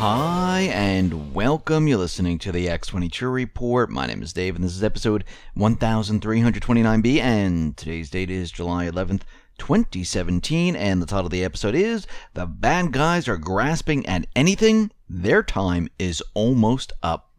Hi and welcome. You're listening to the X22 Report. My name is Dave and this is episode 1329B and today's date is July 11th, 2017, and the title of the episode is The Bad Guys Are Grasping at Anything. Their time is almost up.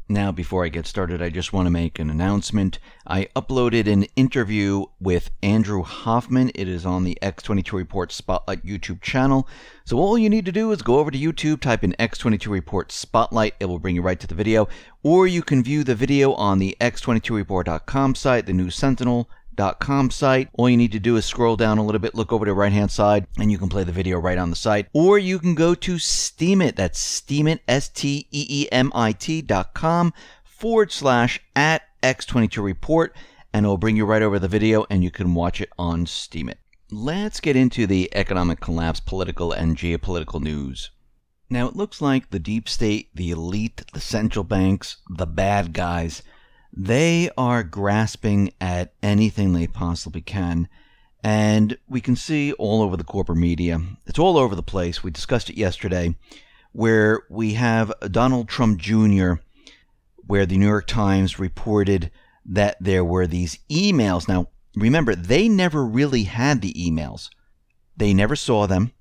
Now, before I get started, I just want to make an announcement. I uploaded an interview with Andrew Hoffman. It is on the X22 Report Spotlight YouTube channel. So all you need to do is go over to YouTube, type in X22 Report Spotlight. It will bring you right to the video. Or you can view the video on the X22Report.com site, the News Sentinel.com site. All you need to do is scroll down a little bit, look over to the right hand side, and you can play the video right on the site. Or you can go to Steemit, that's Steemit, STEEMIT.com/@X22Report, and it'll bring you right over the video and you can watch it on Steemit. Let's get into the economic collapse, political and geopolitical news. Now it looks like the deep state, the elite, the central banks, the bad guys, they are grasping at anything they possibly can. And we can see all over the corporate media. It's all over the place. We discussed it yesterday, where we have Donald Trump Jr., where the New York Times reported that there were these emails. Now, remember, they never really had the emails. They never saw them.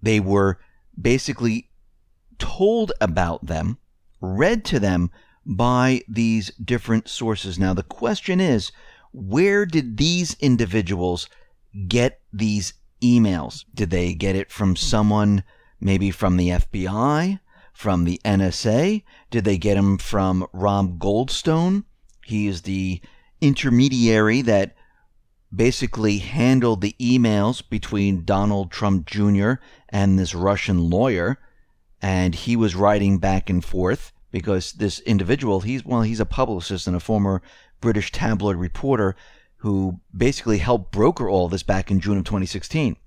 They were basically told about them, read to them by these different sources. Now, the question is, where did these individuals get these emails? Did they get it from someone, maybe from the FBI, from the NSA? Did they get them from Rob Goldstone? He is the intermediary that basically handled the emails between Donald Trump Jr. and this Russian lawyer, and he was writing back and forth. Because this individual, he's a publicist and a former British tabloid reporter who basically helped broker all this back in June of 2016.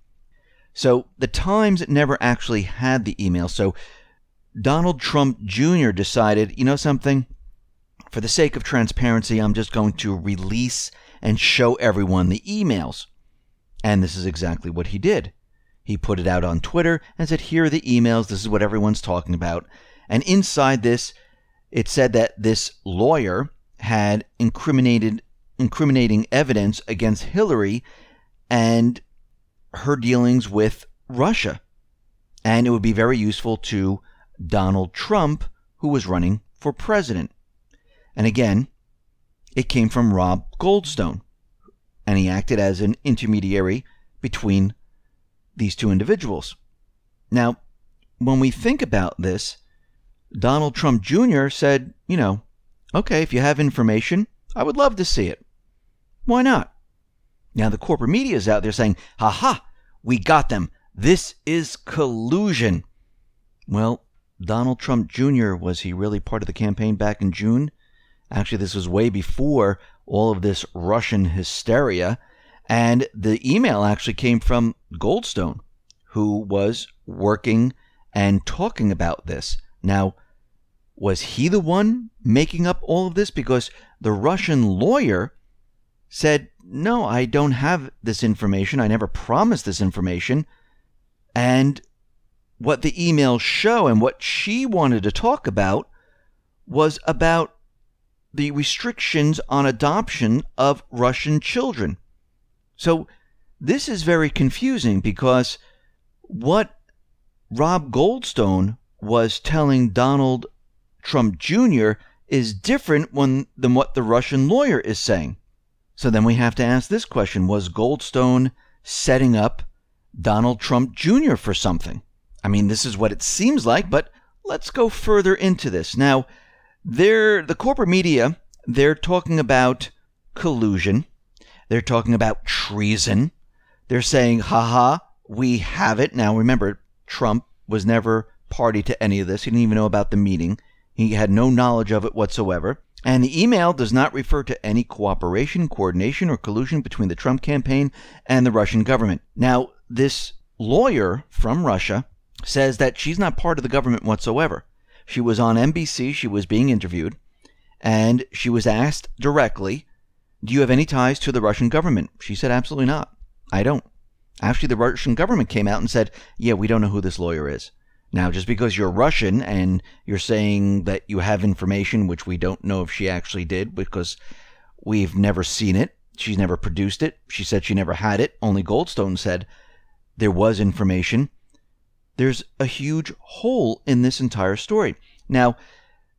So the Times never actually had the email. So Donald Trump Jr. decided, you know something? For the sake of transparency, I'm just going to release and show everyone the emails. And this is exactly what he did. He put it out on Twitter and said, here are the emails. This is what everyone's talking about. And inside this, it said that this lawyer had incriminating evidence against Hillary and her dealings with Russia. And it would be very useful to Donald Trump, who was running for president. And again, it came from Rob Goldstone. And he acted as an intermediary between these two individuals. Now, when we think about this, Donald Trump Jr. said, you know, okay, if you have information, I would love to see it. Why not? Now, the corporate media is out there saying, ha, we got them. This is collusion. Well, Donald Trump Jr., was he really part of the campaign back in June? Actually, this was way before all of this Russian hysteria. And the email actually came from Goldstone, who was working and talking about this. Now, was he the one making up all of this? Because the Russian lawyer said, no, I don't have this information. I never promised this information. And what the emails show and what she wanted to talk about was about the restrictions on adoption of Russian children. So this is very confusing because what Rob Goldstone was telling Donald Trump Jr. is different than what the Russian lawyer is saying. So then we have to ask this question. Was Goldstone setting up Donald Trump Jr. for something? I mean, this is what it seems like, but let's go further into this. Now, the corporate media, they're talking about collusion. They're talking about treason. They're saying, haha, we have it. Now, remember, Trump was never party to any of this. He didn't even know about the meeting. He had no knowledge of it whatsoever. And the email does not refer to any cooperation, coordination, or collusion between the Trump campaign and the Russian government. Now, this lawyer from Russia says that she's not part of the government whatsoever. She was on NBC. She was being interviewed. And she was asked directly, do you have any ties to the Russian government? She said, absolutely not. I don't. Actually, the Russian government came out and said, yeah, we don't know who this lawyer is. Now, just because you're Russian and you're saying that you have information, which we don't know if she actually did because we've never seen it. She's never produced it. She said she never had it. Only Goldstone said there was information. There's a huge hole in this entire story. Now,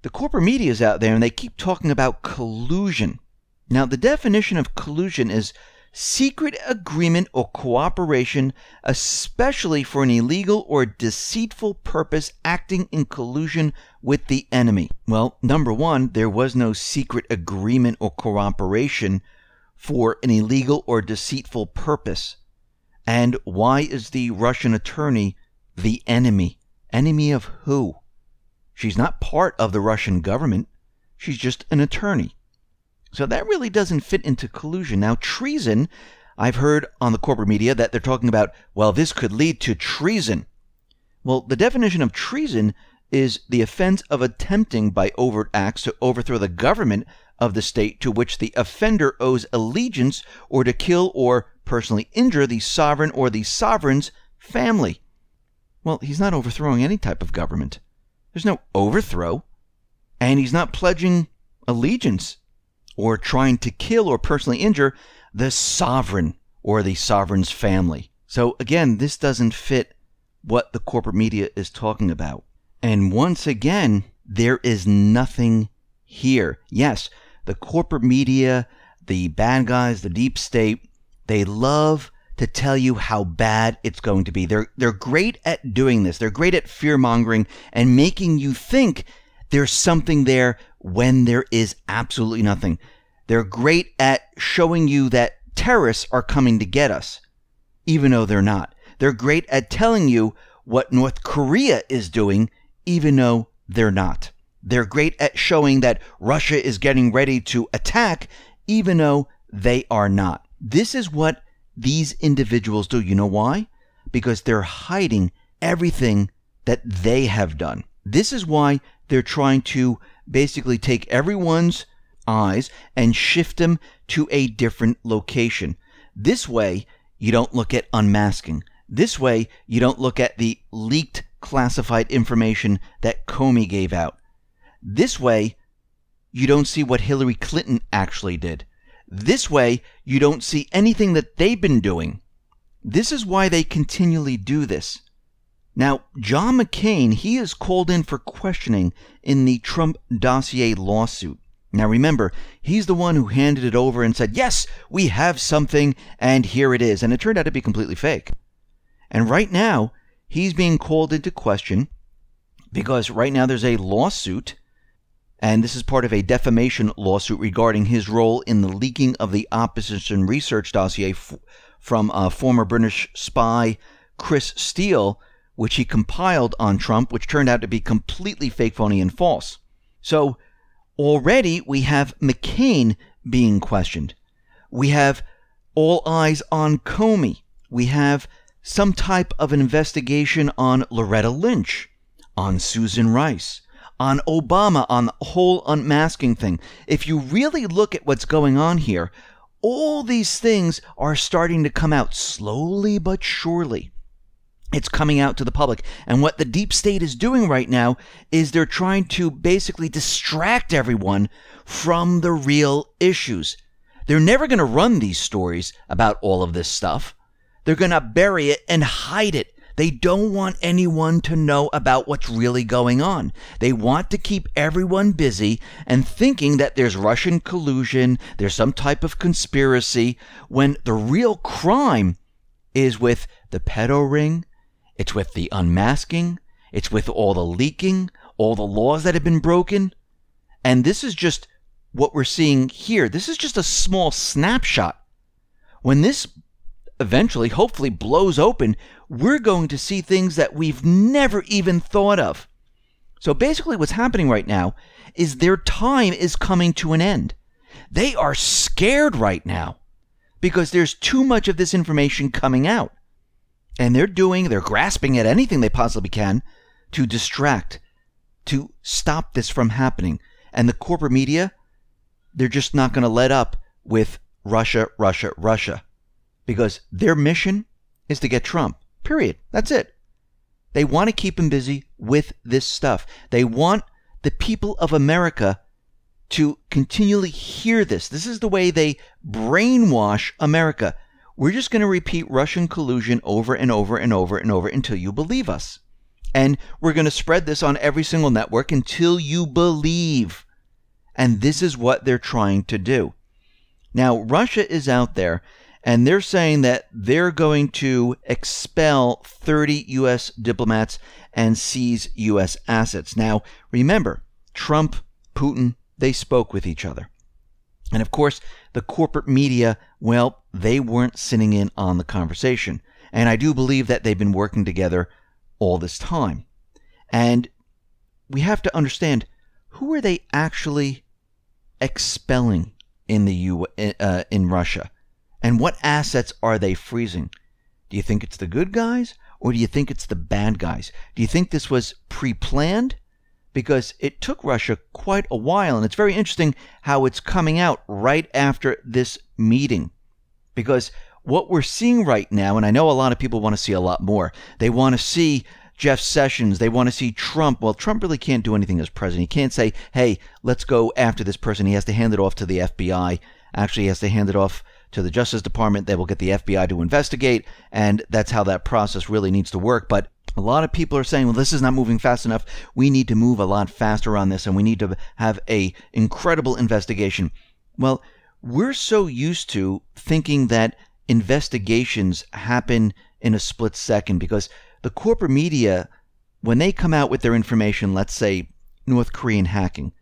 the corporate media is out there and they keep talking about collusion. Now, the definition of collusion is secret agreement or cooperation, especially for an illegal or deceitful purpose, acting in collusion with the enemy. Well, number one, there was no secret agreement or cooperation for an illegal or deceitful purpose. And why is the Russian attorney the enemy? Enemy of who? She's not part of the Russian government. She's just an attorney. So that really doesn't fit into collusion. Now, treason, I've heard on the corporate media that they're talking about, well, this could lead to treason. Well, the definition of treason is the offense of attempting by overt acts to overthrow the government of the state to which the offender owes allegiance, or to kill or personally injure the sovereign or the sovereign's family. Well, he's not overthrowing any type of government. There's no overthrow. And he's not pledging allegiance or trying to kill or personally injure the sovereign or the sovereign's family. So again, this doesn't fit what the corporate media is talking about. And once again, there is nothing here. Yes, the corporate media, the bad guys, the deep state, they love to tell you how bad it's going to be. They're great at doing this. They're great at fear-mongering and making you think there's something there when there is absolutely nothing. They're great at showing you that terrorists are coming to get us, even though they're not. They're great at telling you what North Korea is doing, even though they're not. They're great at showing that Russia is getting ready to attack, even though they are not. This is what these individuals do. You know why? Because they're hiding everything that they have done. This is why they're trying to basically take everyone's eyes and shift them to a different location. This way, you don't look at unmasking. This way, you don't look at the leaked classified information that Comey gave out. This way, you don't see what Hillary Clinton actually did. This way, you don't see anything that they've been doing. This is why they continually do this. Now, John McCain, he is called in for questioning in the Trump dossier lawsuit. Now remember, he's the one who handed it over and said, yes, we have something, and here it is. And it turned out to be completely fake. And right now, he's being called into question because right now there's a lawsuit, and this is part of a defamation lawsuit regarding his role in the leaking of the opposition research dossier from former British spy Chris Steele, which he compiled on Trump, which turned out to be completely fake, phony, and false. So already we have McCain being questioned. We have all eyes on Comey. We have some type of an investigation on Loretta Lynch, on Susan Rice, on Obama, on the whole unmasking thing. If you really look at what's going on here, all these things are starting to come out slowly but surely. It's coming out to the public. And what the deep state is doing right now is they're trying to basically distract everyone from the real issues. They're never going to run these stories about all of this stuff. They're going to bury it and hide it. They don't want anyone to know about what's really going on. They want to keep everyone busy and thinking that there's Russian collusion, there's some type of conspiracy, when the real crime is with the pedo ring, it's with the unmasking, it's with all the leaking, all the laws that have been broken. And this is just what we're seeing here. This is just a small snapshot. When this eventually, hopefully, blows open, we're going to see things that we've never even thought of. So basically what's happening right now is their time is coming to an end. They are scared right now because there's too much of this information coming out. And they're grasping at anything they possibly can to distract, to stop this from happening. And the corporate media, they're just not going to let up with Russia, Russia, Russia. Because their mission is to get Trump. Period. That's it. They want to keep him busy with this stuff. They want the people of America to continually hear this. This is the way they brainwash America. We're just going to repeat Russian collusion over and over and over and over until you believe us. And we're going to spread this on every single network until you believe. And this is what they're trying to do. Now, Russia is out there, and they're saying that they're going to expel 30 U.S. diplomats and seize U.S. assets. Now, remember, Trump, Putin, they spoke with each other. And of course, the corporate media, well, they weren't sitting in on the conversation. And I do believe that they've been working together all this time. And we have to understand, who are they actually expelling in in Russia? And what assets are they freezing? Do you think it's the good guys, or do you think it's the bad guys? Do you think this was pre-planned? Because it took Russia quite a while, and it's very interesting how it's coming out right after this meeting. Because what we're seeing right now, and I know a lot of people want to see a lot more, they want to see Jeff Sessions, they want to see Trump. Well, Trump really can't do anything as president. He can't say, hey, let's go after this person. He has to hand it off to the FBI. Actually, he has to hand it off to the Justice Department. They will get the FBI to investigate, and that's how that process really needs to work. But a lot of people are saying, well, this is not moving fast enough. We need to move a lot faster on this, and we need to have an incredible investigation. Well, we're so used to thinking that investigations happen in a split second, because the corporate media, when they come out with their information, let's say North Korean hacking,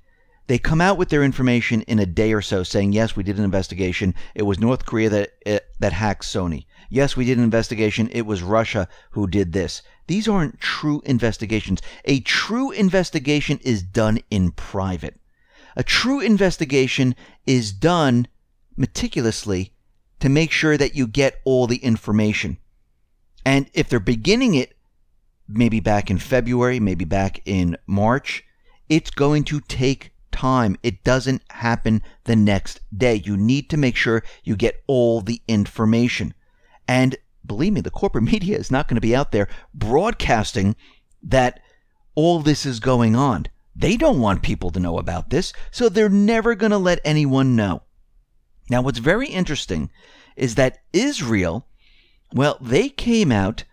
they come out with their information in a day or so saying, yes, we did an investigation. It was North Korea that hacked Sony. Yes, we did an investigation. It was Russia who did this. These aren't true investigations. A true investigation is done in private. A true investigation is done meticulously to make sure that you get all the information. And if they're beginning it maybe back in February, maybe back in March, it's going to take time. It doesn't happen the next day. You need to make sure you get all the information. And believe me, the corporate media is not going to be out there broadcasting that all this is going on. They don't want people to know about this, so they're never going to let anyone know. Now, what's very interesting is that Israel, well, they came out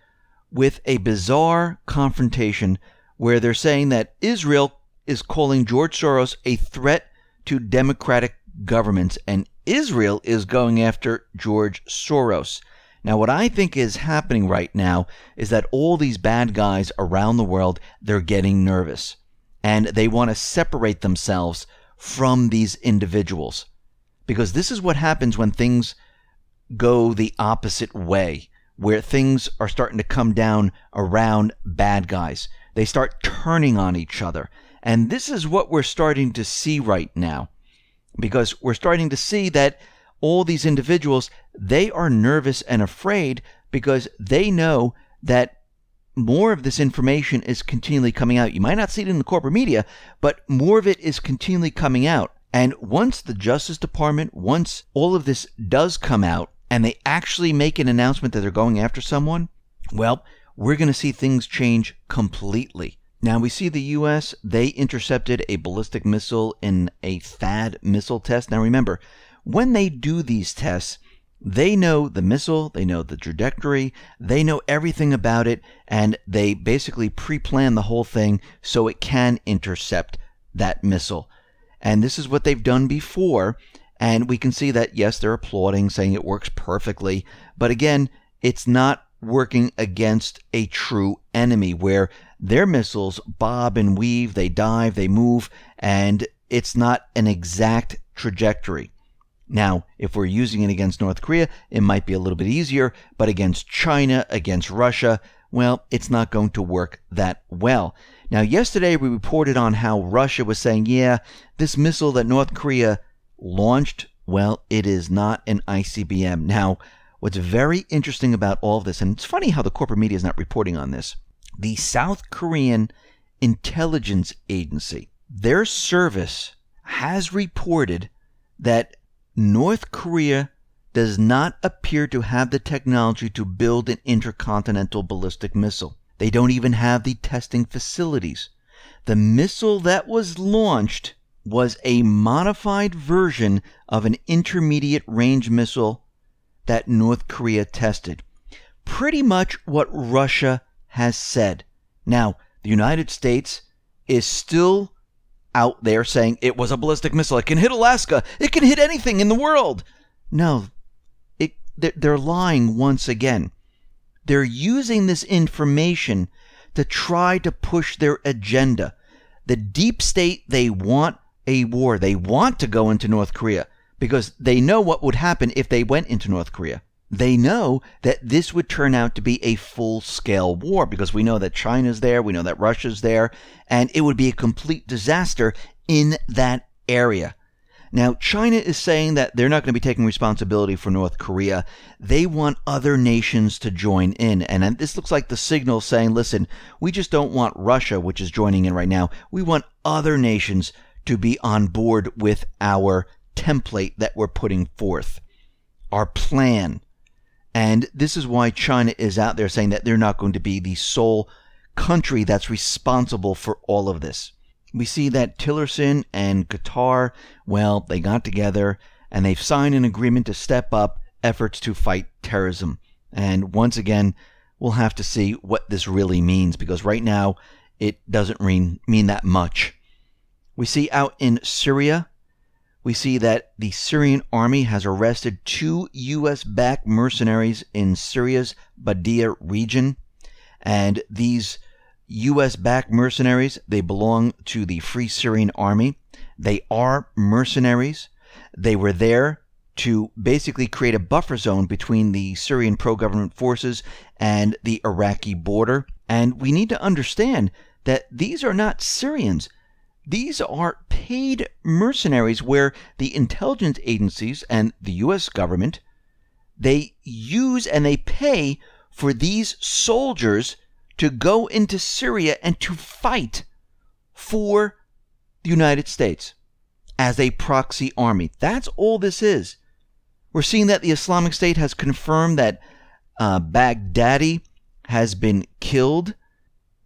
with a bizarre confrontation where they're saying that Israel is calling George Soros a threat to democratic governments, and Israel is going after George Soros. Now, what I think is happening right now is that all these bad guys around the world, they're getting nervous, and they want to separate themselves from these individuals. Because this is what happens when things go the opposite way, where things are starting to come down around bad guys. They start turning on each other. And this is what we're starting to see right now, because we're starting to see that all these individuals, they are nervous and afraid because they know that more of this information is continually coming out. You might not see it in the corporate media, but more of it is continually coming out. And once the Justice Department, once all of this does come out and they actually make an announcement that they're going after someone, well, we're going to see things change completely. Now, we see the U.S., they intercepted a ballistic missile in a THAAD missile test. Now, remember, when they do these tests, they know the missile, they know the trajectory, they know everything about it, and they basically pre-plan the whole thing so it can intercept that missile. And this is what they've done before, and we can see that, yes, they're applauding, saying it works perfectly, but again, it's not working against a true enemy where their missiles bob and weave, they dive, they move, and it's not an exact trajectory. Now, if we're using it against North Korea, it might be a little bit easier, but against China, against Russia, well, it's not going to work that well. Now, yesterday we reported on how Russia was saying, yeah, this missile that North Korea launched, well, it is not an ICBM. Now, what's very interesting about all of this, and it's funny how the corporate media is not reporting on this, the South Korean intelligence agency, their service has reported that North Korea does not appear to have the technology to build an intercontinental ballistic missile. They don't even have the testing facilities. The missile that was launched was a modified version of an intermediate range missile that North Korea tested. Pretty much what Russia has said. Now, the United States is still out there saying it was a ballistic missile. It can hit Alaska. It can hit anything in the world. No, they're lying once again. They're using this information to try to push their agenda. The deep state, they want a war. They want to go into North Korea because they know what would happen if they went into North Korea. They know that this would turn out to be a full-scale war because we know that China's there, we know that Russia's there, and it would be a complete disaster in that area. Now, China is saying that they're not going to be taking responsibility for North Korea. They want other nations to join in. And this looks like the signal saying, listen, we just don't want Russia, which is joining in right now. We want other nations to be on board with our template that we're putting forth, our plan. And this is why China is out there saying that they're not going to be the sole country that's responsible for all of this. We see that Tillerson and Qatar, well, they got together and they've signed an agreement to step up efforts to fight terrorism. And once again, we'll have to see what this really means because right now it doesn't mean that much. We see out in Syria, we see that the Syrian army has arrested 2 U.S.-backed mercenaries in Syria's Badia region. And these U.S.-backed mercenaries, they belong to the Free Syrian Army. They are mercenaries. They were there to basically create a buffer zone between the Syrian pro-government forces and the Iraqi border. And we need to understand that these are not Syrians. These are paid mercenaries where the intelligence agencies and the U.S. government, they use and they pay for these soldiers to go into Syria and to fight for the United States as a proxy army. That's all this is. We're seeing that the Islamic State has confirmed that Baghdadi has been killed.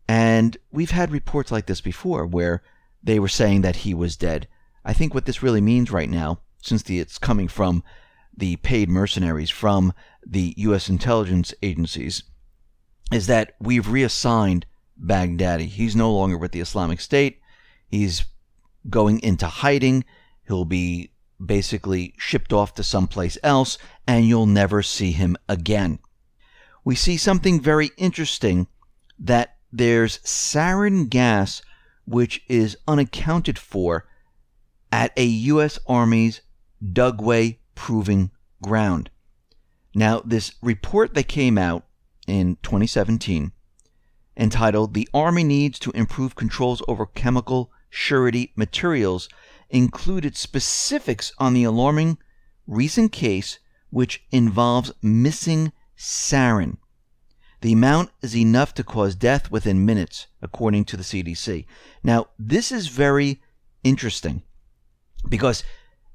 And we've had reports like this before where they were saying that he was dead. I think what this really means right now, since it's coming from the paid mercenaries from the U.S. intelligence agencies, is that we've reassigned Baghdadi. He's no longer with the Islamic State. He's going into hiding. He'll be basically shipped off to someplace else, and you'll never see him again. We see something very interesting, that there's sarin gas which is unaccounted for at a U.S. Army's Dugway Proving Ground. Now, this report that came out in 2017, entitled "The Army Needs to Improve Controls Over Chemical Surety Materials," included specifics on the alarming recent case which involves missing sarin. The amount is enough to cause death within minutes, according to the CDC. Now, this is very interesting because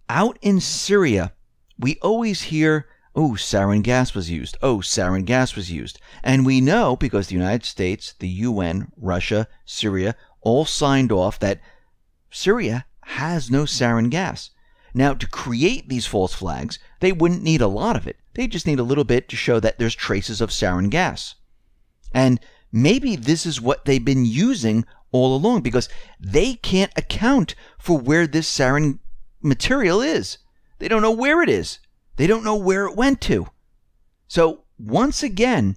out in Syria, we always hear, oh, sarin gas was used. Oh, sarin gas was used. And we know, because the United States, the UN, Russia, Syria, all signed off that Syria has no sarin gas. Now, to create these false flags, they wouldn't need a lot of it. They just need a little bit to show that there's traces of sarin gas. And maybe this is what they've been using all along, because they can't account for where this sarin material is. They don't know where it is. They don't know where it went to. So, once again,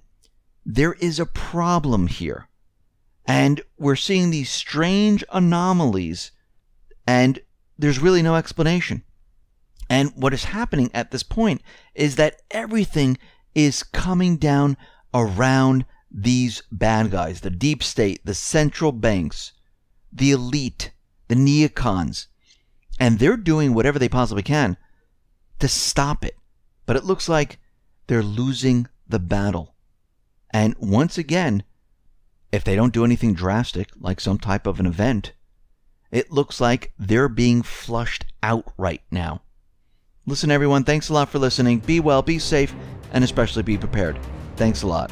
there is a problem here. And we're seeing these strange anomalies, and there's really no explanation. And what is happening at this point is that everything is coming down around these bad guys, the deep state, the central banks, the elite, the neocons. And they're doing whatever they possibly can to stop it. But it looks like they're losing the battle. And once again, if they don't do anything drastic, like some type of an event, it looks like they're being flushed out right now. Listen, everyone, thanks a lot for listening. Be well, be safe, and especially be prepared. Thanks a lot.